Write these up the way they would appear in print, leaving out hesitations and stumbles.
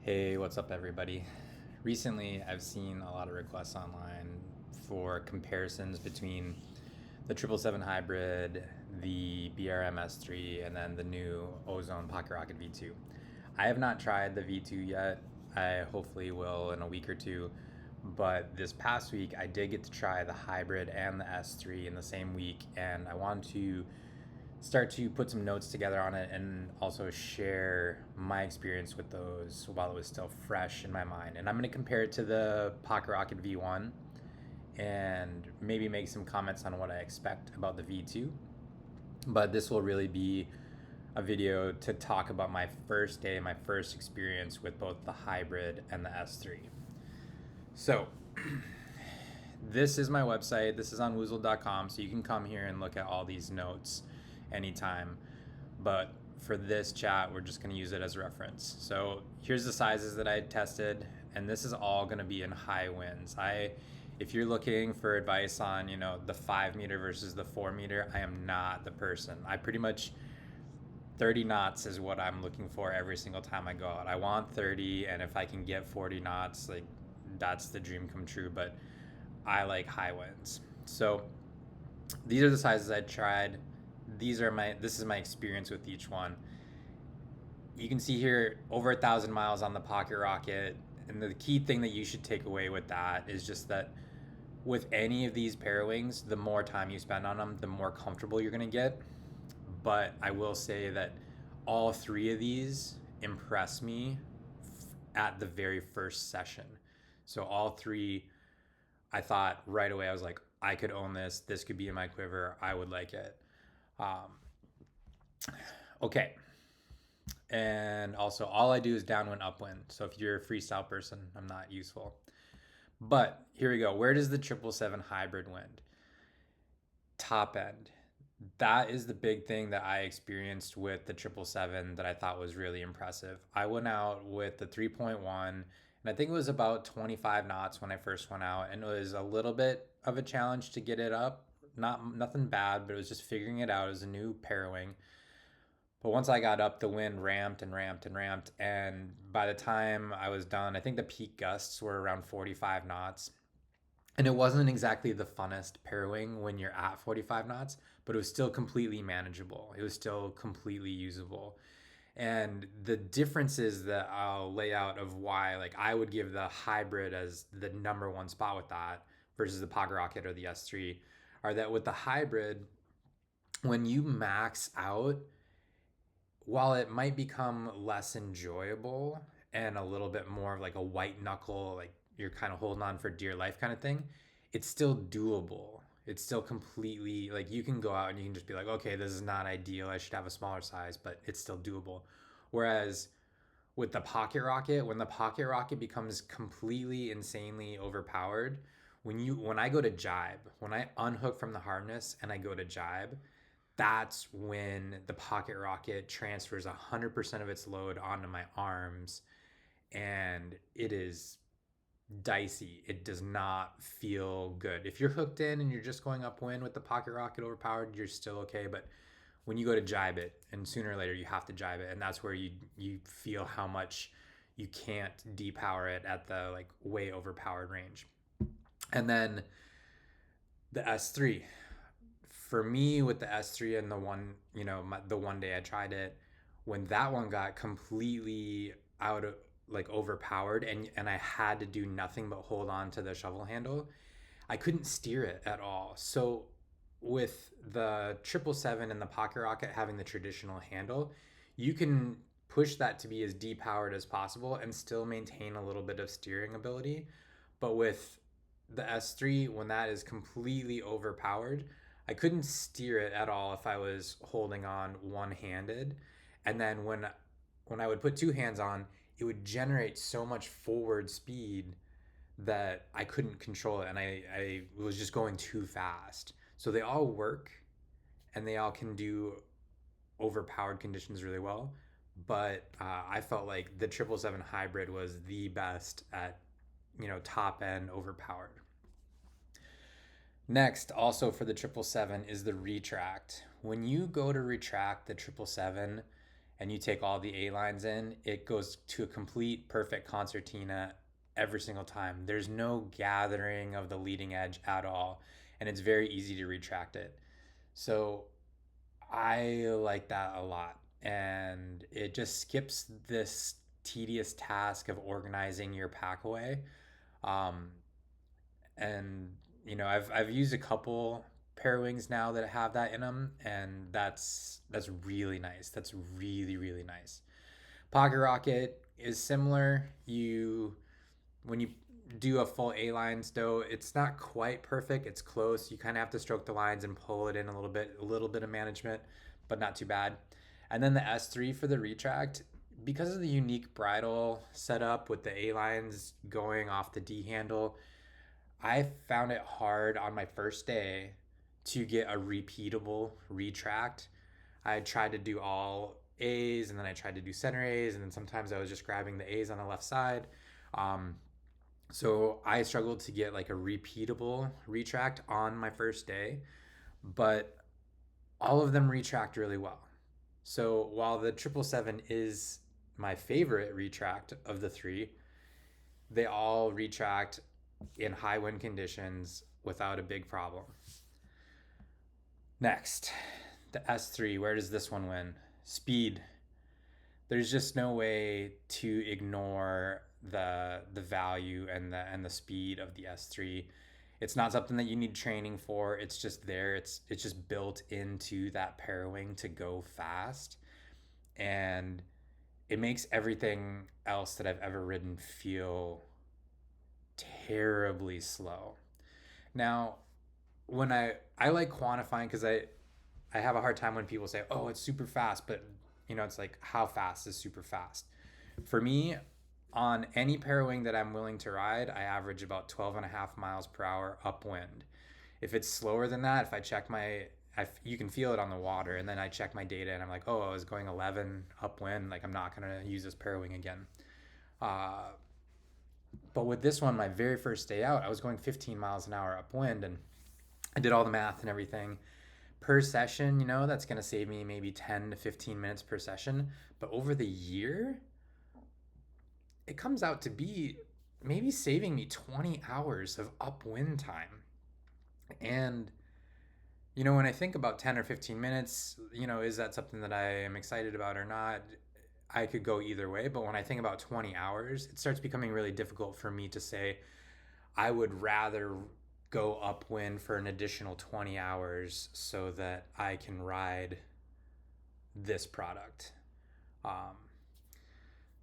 Hey, what's up, everybody? Recently, I've seen a lot of requests online for comparisons between the 777 hybrid, the BRM S3, and then the new Ozone Pocket Rocket V2. I have not tried the V2 yet. I hopefully will in a week or two. But this past week, I did get to try the hybrid and the S3 in the same week, and I wanted to start to put some notes together on it and also share my experience with those while it was still fresh in my mind. And I'm going to compare it to the Pocket Rocket V1 and maybe make some comments on what I expect about the V2. But this will really be a video to talk about my first day, my first experience with both the hybrid and the S3. So, this is my website. This is on woozled.com, so you can come here and look at all these notes anytime. But for this chat, we're just going to use it as a reference. So here's the sizes that I tested, and this is all going to be in high winds. If you're looking for advice on, the 5 meter versus the 4 meter, I am not the person. I pretty much 30 knots is what I'm looking for every single time I go out. I want 30, and if I can get 40 knots, like that's the dream come true. But I like high winds. So these are the sizes I tried. This is my experience with each one. You can see here over 1,000 miles on the Pocket Rocket, and the key thing that you should take away with that is just that with any of these pair wings, the more time you spend on them, the more comfortable you're going to get. But I will say that all three of these impress me at the very first session. So all three, I thought right away, I was like, I could own this. This could be in my quiver. I would like it. Okay. And also, all I do is downwind, upwind. So if you're a freestyle person, I'm not useful. But here we go. Where does the 777 hybrid wind? Top end. That is the big thing that I experienced with the 777 that I thought was really impressive. I went out with the 3.1, and I think it was about 25 knots when I first went out, and it was a little bit of a challenge to get it up. Nothing bad, but it was just figuring it out. It was a new pair wing. But once I got up, the wind ramped and ramped and ramped. And by the time I was done, I think the peak gusts were around 45 knots. And it wasn't exactly the funnest pair wing when you're at 45 knots, but it was still completely manageable. It was still completely usable. And the differences that I'll lay out of why, like, I would give the hybrid as the number one spot with that versus the Pocket Rocket or the S3 are that with the hybrid, when you max out, while it might become less enjoyable and a little bit more of like a white knuckle, like you're kind of holding on for dear life kind of thing, it's still doable. It's still completely like you can go out and you can just be like, okay, this is not ideal. I should have a smaller size, but it's still doable. Whereas with the Pocket Rocket, when the Pocket Rocket becomes completely insanely overpowered, when I go to jibe, when I unhook from the harness and I go to jibe, that's when the Pocket Rocket transfers 100% of its load onto my arms, and it is dicey. It does not feel good. If you're hooked in and you're just going upwind with the Pocket Rocket overpowered, you're still okay. But when you go to jibe it, and sooner or later you have to jibe it, and that's where you feel how much you can't depower it at the like way overpowered range. And then the S3, for me with the S3 and the one day I tried it, when that one got completely out of like overpowered and I had to do nothing but hold on to the shovel handle, I couldn't steer it at all. So with the 777 and the Pocket Rocket having the traditional handle, you can push that to be as depowered as possible and still maintain a little bit of steering ability. But with the S3, when that is completely overpowered, I couldn't steer it at all if I was holding on one-handed. And then when I would put two hands on, it would generate so much forward speed that I couldn't control it, and I was just going too fast. So they all work, and they all can do overpowered conditions really well. But I felt like the 777 hybrid was the best at top end overpowered. Next, also for the 777 is the retract. When you go to retract the 777 and you take all the A lines in, it goes to a complete perfect concertina every single time. There's no gathering of the leading edge at all, and it's very easy to retract it. So I like that a lot. And it just skips this tedious task of organizing your pack away. Um, and I've used a couple pair wings now that have that in them, and that's really nice. That's really really nice. Pocket Rocket is similar. You When you do a full A line stow, it's not quite perfect. It's close. You kind of have to stroke the lines and pull it in a little bit of management, but not too bad. And then the S3 for the retract, because of the unique bridle setup with the A lines going off the D handle, I found it hard on my first day to get a repeatable retract. I tried to do all A's, and then I tried to do center A's, and then sometimes I was just grabbing the A's on the left side. Um, so I struggled to get like a repeatable retract on my first day, but all of them retract really well. So while the 777 is my favorite retract of the three, they all retract in high wind conditions without a big problem. Next, the S3. Where does this one win? Speed. There's just no way to ignore the value and the speed of the S3. It's not something that you need training for. It's just there. It's just built into that pair wing to go fast, and it makes everything else that I've ever ridden feel terribly slow. Now, when I like quantifying, because I have a hard time when people say, "Oh, it's super fast," but it's like, how fast is super fast? For me, on any pair wing that I'm willing to ride, I average about 12 and a half miles per hour upwind. If it's slower than that, if I check you can feel it on the water, and then I check my data and I'm like, oh, I was going 11 upwind, like I'm not gonna use this pair wing again. But with this one, my very first day out, I was going 15 miles an hour upwind, and I did all the math and everything. Per session, that's going to save me maybe 10 to 15 minutes per session. But over the year, it comes out to be maybe saving me 20 hours of upwind time. And, when I think about 10 or 15 minutes, is that something that I am excited about or not? I could go either way. But when I think about 20 hours, it starts becoming really difficult for me to say, I would rather go upwind for an additional 20 hours so that I can ride this product.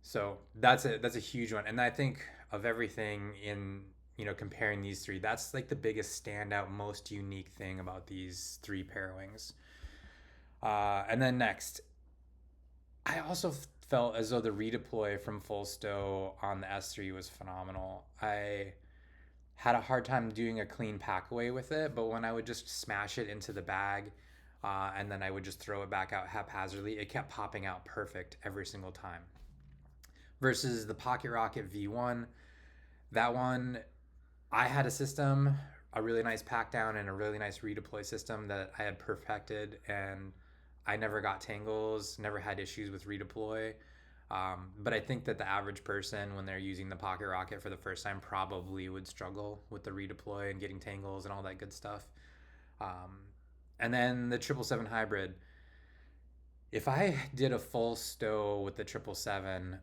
So that's a huge one. And I think of everything in, comparing these three, that's like the biggest standout, most unique thing about these three pair wings. And then next, I also felt as though the redeploy from full stow on the S3 was phenomenal. I had a hard time doing a clean pack away with it, but when I would just smash it into the bag and then I would just throw it back out haphazardly, it kept popping out perfect every single time. Versus the Pocket Rocket V1, that one, I had a system, a really nice pack down and a really nice redeploy system that I had perfected, and I never got tangles, never had issues with redeploy. But I think that the average person, when they're using the Pocket Rocket for the first time, probably would struggle with the redeploy and getting tangles and all that good stuff. And then the 777 hybrid. If I did a full stow with the 777,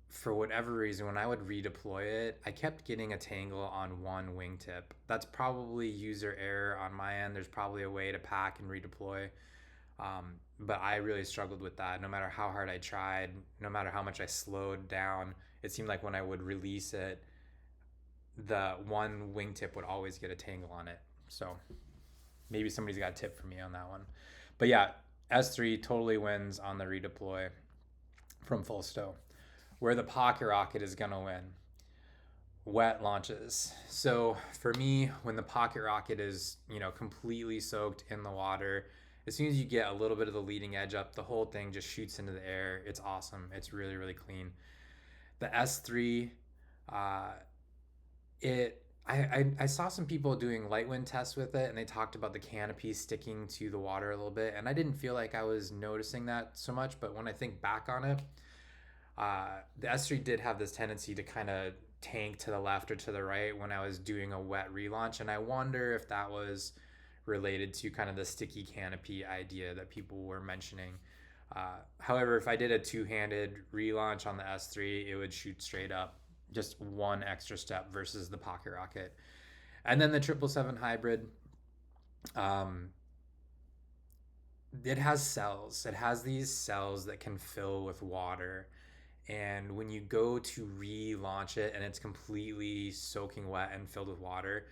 for whatever reason, when I would redeploy it, I kept getting a tangle on one wingtip. That's probably user error on my end. There's probably a way to pack and redeploy. But I really struggled with that. No matter how hard I tried, no matter how much I slowed down, it seemed like when I would release it, the one wingtip would always get a tangle on it. So maybe somebody's got a tip for me on that one. But yeah, S3 totally wins on the redeploy from full stow. Where the Pocket Rocket is going to win, wet launches. So for me, when the Pocket Rocket is, completely soaked in the water, as soon as you get a little bit of the leading edge up, the whole thing just shoots into the air. It's awesome. It's really, really clean. The S3, I saw some people doing light wind tests with it, and they talked about the canopy sticking to the water a little bit, and I didn't feel like I was noticing that so much. But when I think back on it, the S3 did have this tendency to kind of tank to the left or to the right when I was doing a wet relaunch, and I wonder if that was related to kind of the sticky canopy idea that people were mentioning. However, if I did a two-handed relaunch on the S3, it would shoot straight up, just one extra step versus the Pocket Rocket. And then the 777 hybrid, um, it has cells. It has these cells that can fill with water. And when you go to relaunch it and it's completely soaking wet and filled with water,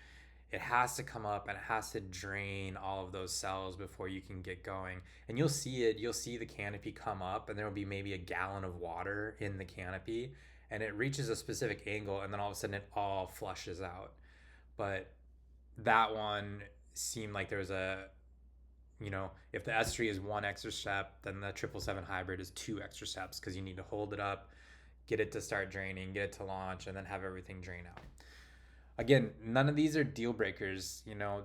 it has to come up and it has to drain all of those cells before you can get going. And you'll see the canopy come up, and there will be maybe a gallon of water in the canopy, and it reaches a specific angle, and then all of a sudden it all flushes out. But that one seemed like there was if the S3 is one extra step, then the 777 hybrid is two extra steps, because you need to hold it up, get it to start draining, get it to launch, and then have everything drain out. Again, none of these are deal breakers.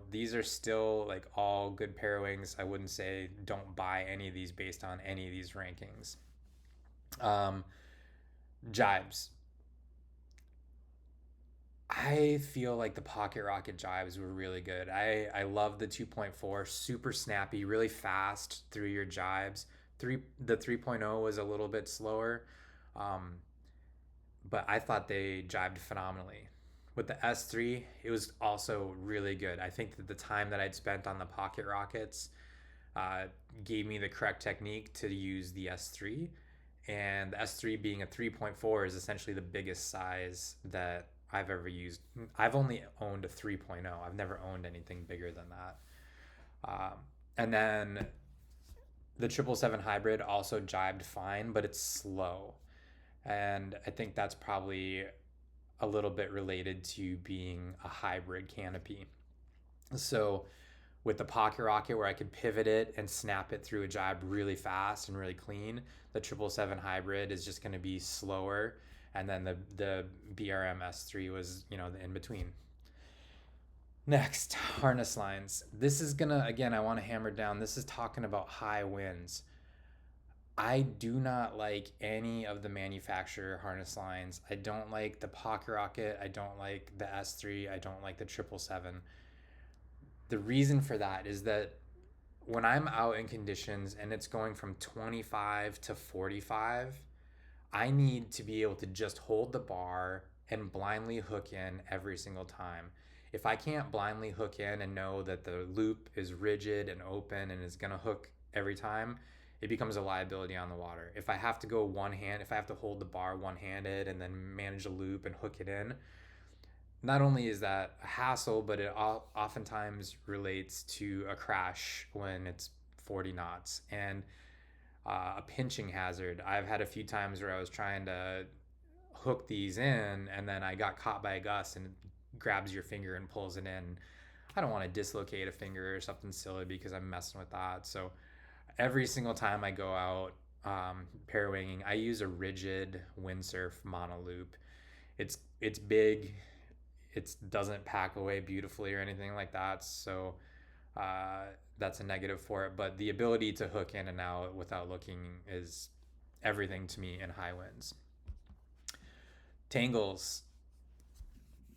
These are still like all good pair wings. I wouldn't say don't buy any of these based on any of these rankings. Jibes. I feel like the Pocket Rocket jibes were really good. I love the 2.4, super snappy, really fast through your jibes. The 3.0 was a little bit slower, um, but I thought they jibed phenomenally. With the S3, it was also really good. I think that the time that I'd spent on the Pocket Rockets uh, gave me the correct technique to use the S3. And the S3 being a 3.4 is essentially the biggest size that I've ever used. I've only owned a 3.0. I've never owned anything bigger than that. And then the 777 hybrid also jibed fine, but it's slow. And I think that's probably a little bit related to being a hybrid canopy. So with the Pocket Rocket, where I could pivot it and snap it through a jibe really fast and really clean, the 777 hybrid is just going to be slower. And then the BRM S3 was, the in between. Next, harness lines. This is gonna, again, I want to hammer down. This is talking about high winds. I do not like any of the manufacturer harness lines. I don't like the Pocket Rocket. I don't like the S3. I don't like the 777. The reason for that is that when I'm out in conditions and it's going from 25 to 45, I need to be able to just hold the bar and blindly hook in every single time. If I can't blindly hook in and know that the loop is rigid and open and is going to hook every time, it becomes a liability on the water. If I have to go if I have to hold the bar one-handed and then manage a loop and hook it in, not only is that a hassle, but it oftentimes relates to a crash when it's 40 knots and a pinching hazard. I've had a few times where I was trying to hook these in, and then I got caught by a gust and it grabs your finger and pulls it in. I don't want to dislocate a finger or something silly because I'm messing with that. So every single time I go out pair winging, I use a rigid windsurf mono loop. It's big. It doesn't pack away beautifully or anything like that. So that's a negative for it. But the ability to hook in and out without looking is everything to me in high winds. Tangles.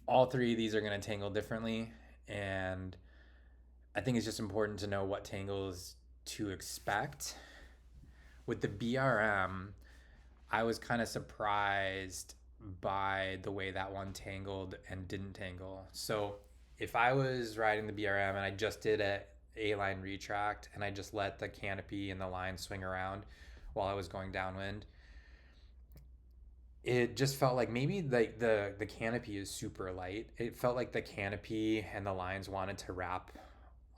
All three of these are going to tangle differently. And I think it's just important to know what tangles to expect. With the BRM, I was kind of surprised by the way that one tangled and didn't tangle. So if I was riding the BRM and I just did a A-line retract and I just let the canopy and the line swing around while I was going downwind, it just felt like maybe the canopy is super light. It felt like the canopy and the lines wanted to wrap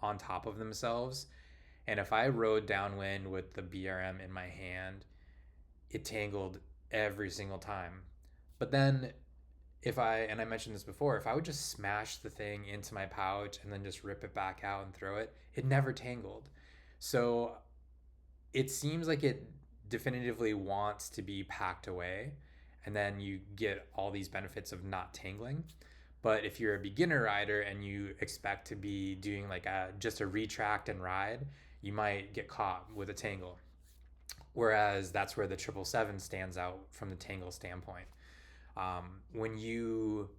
on top of themselves. And if I rode downwind with the BRM in my hand, it tangled every single time. But then and I mentioned this before, if I would just smash the thing into my pouch and then just rip it back out and throw it, it never tangled. So it seems like it definitively wants to be packed away, and then you get all these benefits of not tangling. But if you're a beginner rider and you expect to be doing like just a retract and ride, you might get caught with a tangle. Whereas that's where the 777 stands out from the tangle standpoint. When you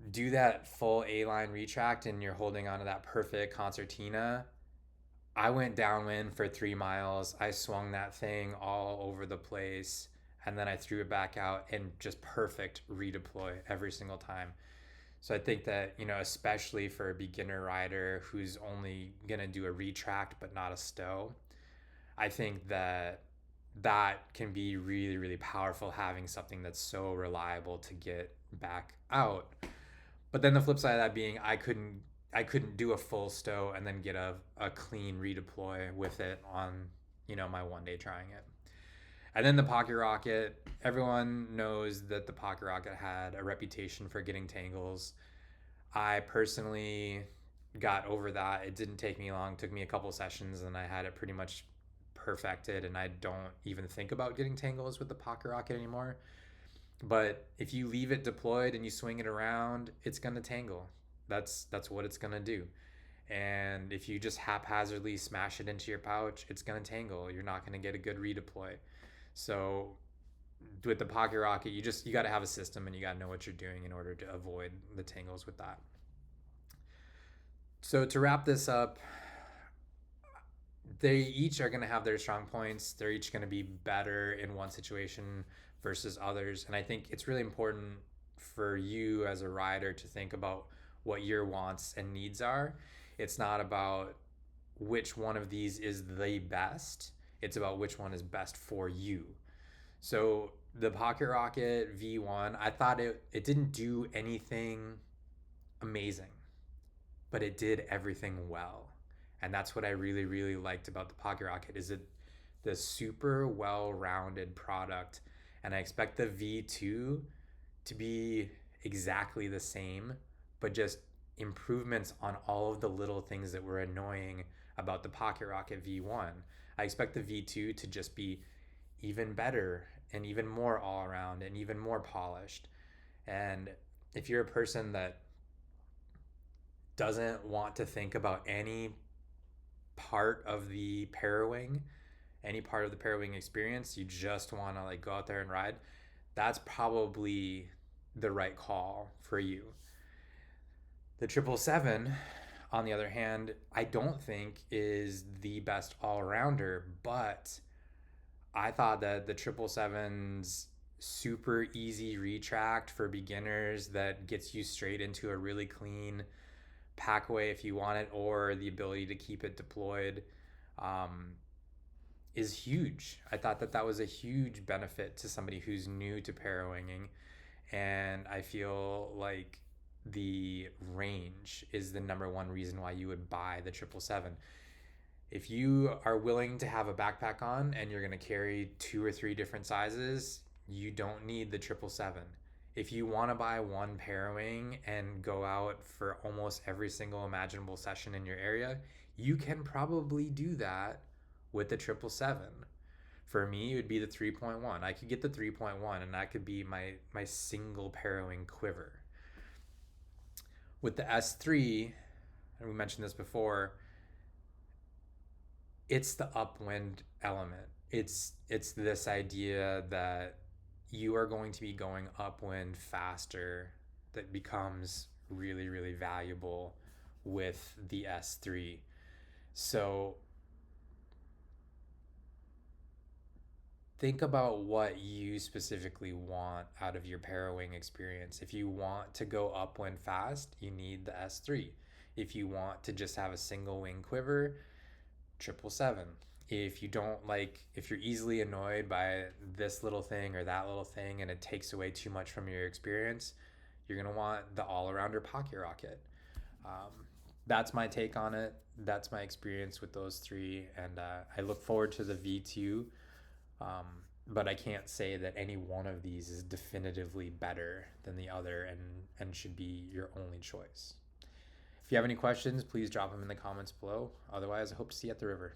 do that full A-line retract and you're holding onto that perfect concertina, I went downwind for 3 miles. I swung that thing all over the place, and then I threw it back out and just perfect redeploy every single time. So I think that, especially for a beginner rider who's only going to do a retract but not a stow, I think that that can be really, really powerful, having something that's so reliable to get back out. But then the flip side of that being, I couldn't do a full stow and then get a clean redeploy with it on, my one day trying it. And then the pocket rocket, everyone knows that the pocket rocket had a reputation for getting tangles. I personally got over that. It didn't take me long. It took me a couple sessions and I had it pretty much perfected, and I don't even think about getting tangles with the pocket rocket anymore. But if you leave it deployed and you swing it around, it's going to tangle. That's what it's going to do. And if you just haphazardly smash it into your pouch, it's going to tangle. You're not going to get a good redeploy. So with the pocket rocket, you got to have a system and you got to know what you're doing in order to avoid the tangles with that. So to wrap this up, they each are going to have their strong points. They're each going to be better in one situation versus others. And I think it's really important for you as a rider to think about what your wants and needs are. It's not about which one of these is the best. It's about which one is best for you. So the Pocket Rocket V1, I thought it didn't do anything amazing, but it did everything well. And that's what I really, really liked about the Pocket Rocket, is it the super well-rounded product. And I expect the V2 to be exactly the same, but just improvements on all of the little things that were annoying about the Pocket Rocket V1. I expect the V2 to just be even better and even more all around and even more polished. And if you're a person that doesn't want to think about any part of the Parawing, any part of the Parawing experience, you just want to like go out there and ride, that's probably the right call for you. The 777, on the other hand, I don't think is the best all-rounder, but I thought that the 777's super easy retract for beginners that gets you straight into a really clean packaway if you want it, or the ability to keep it deployed, is huge. I thought that was a huge benefit to somebody who's new to parawinging, and I feel like the range is the number one reason why you would buy the 777. If you are willing to have a backpack on and you're going to carry 2 or 3 different sizes, you don't need the 777. If you want to buy one Parawing and go out for almost every single imaginable session in your area, you can probably do that with the 777. For me, it would be the 3.1. I could get the 3.1 and that could be my single Parawing quiver. With the S3, and we mentioned this before, it's the upwind element. It's this idea that you are going to be going upwind faster that becomes really, really valuable with the S3. So think about what you specifically want out of your Parawing experience. If you want to go upwind fast, you need the S3. If you want to just have a single wing quiver, 777. If you're easily annoyed by this little thing or that little thing and it takes away too much from your experience, you're going to want the all-arounder Pocket Rocket. That's my take on it. That's my experience with those 3, and I look forward to the V2. But I can't say that any one of these is definitively better than the other and should be your only choice. If you have any questions, please drop them in the comments below. Otherwise, I hope to see you at the river.